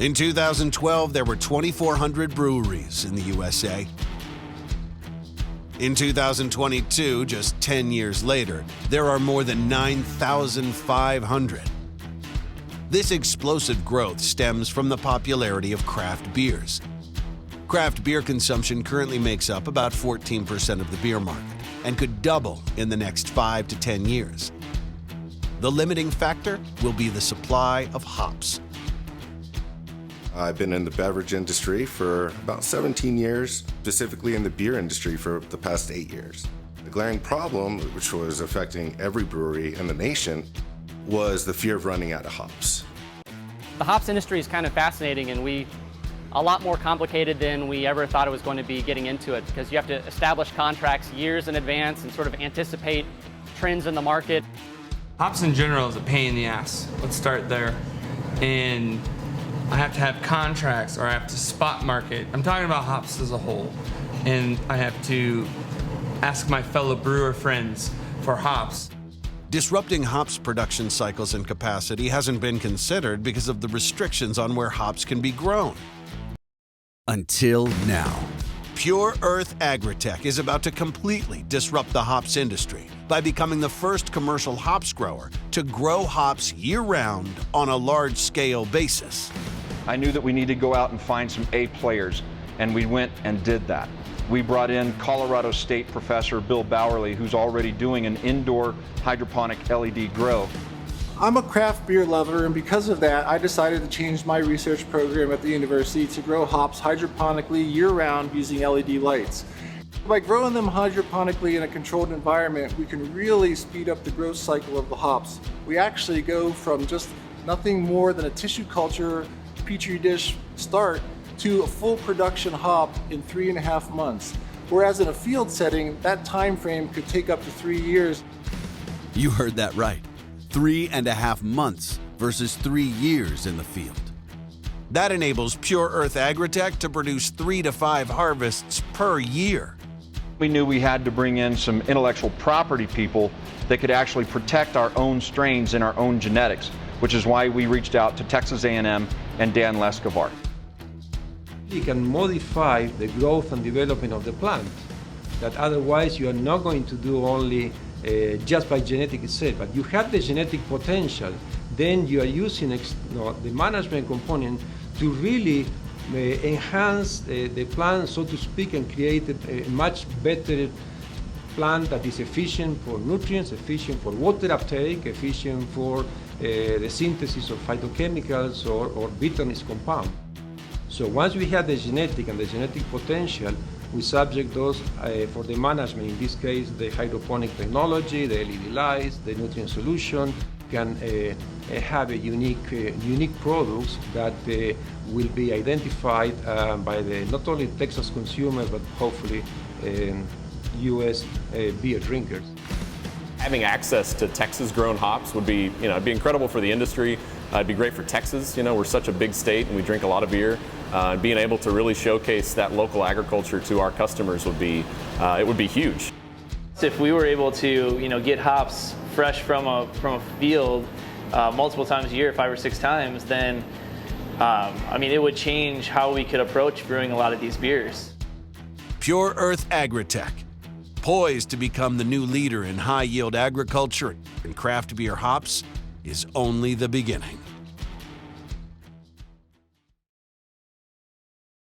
In 2012, there were 2,400 breweries in the USA. In 2022, just 10 years later, there are more than 9,500. This explosive growth stems from the popularity of craft beers. Craft beer consumption currently makes up about 14% of the beer market and could double in the next 5 to 10 years. The limiting factor will be the supply of hops. I've been in the beverage industry for about 17 years, specifically in the beer industry for the past 8 years. The glaring problem, which was affecting every brewery in the nation, was the fear of running out of hops. The hops industry is kind of fascinating, and a lot more complicated than we ever thought it was going to be getting into it, because you have to establish contracts years in advance and sort of anticipate trends in the market. Hops in general is a pain in the ass. Let's start there. And I have to have contracts, or I have to spot market. I'm talking about hops as a whole. And I have to ask my fellow brewer friends for hops. Disrupting hops production cycles and capacity hasn't been considered because of the restrictions on where hops can be grown. Until now. Pure Earth Agritech is about to completely disrupt the hops industry by becoming the first commercial hops grower to grow hops year-round on a large-scale basis. I knew that we needed to go out and find some A players, and we went and did that. We brought in Colorado State professor Bill Bowerly, who's already doing an indoor hydroponic LED grow. I'm a craft beer lover, and because of that, I decided to change my research program at the university to grow hops hydroponically year-round using LED lights. By growing them hydroponically in a controlled environment, we can really speed up the growth cycle of the hops. We actually go from just nothing more than a tissue culture petri dish start to a full production hop in 3.5 months. Whereas in a field setting, that time frame could take up to 3 years. You heard that right. 3.5 months versus 3 years in the field. That enables Pure Earth Agritech to produce 3 to 5 harvests per year. We knew we had to bring in some intellectual property people that could actually protect our own strains and our own genetics, which is why we reached out to Texas A&M and Dan Lescavar. You can modify the growth and development of the plant, that otherwise you are not going to do only just by genetic itself, but you have the genetic potential, then you are using the management component to really enhance the plant, so to speak, and create a much better plant that is efficient for nutrients, efficient for water uptake, efficient for the synthesis of phytochemicals or bitterness compound. So once we have the genetic and the genetic potential, we subject those for the management, in this case the hydroponic technology, the LED lights, the nutrient solution, can have a unique products that will be identified by not only Texas consumers, but hopefully US beer drinkers. Having access to Texas-grown hops would be, it'd be incredible for the industry. It'd be great for Texas. We're such a big state and we drink a lot of beer. Being able to really showcase that local agriculture to our customers would be, it would be huge. If we were able to, get hops fresh from a field multiple times a year, 5 or 6 times, then, it would change how we could approach brewing a lot of these beers. Pure Earth Agritech, poised to become the new leader in high-yield agriculture and craft beer hops, is only the beginning.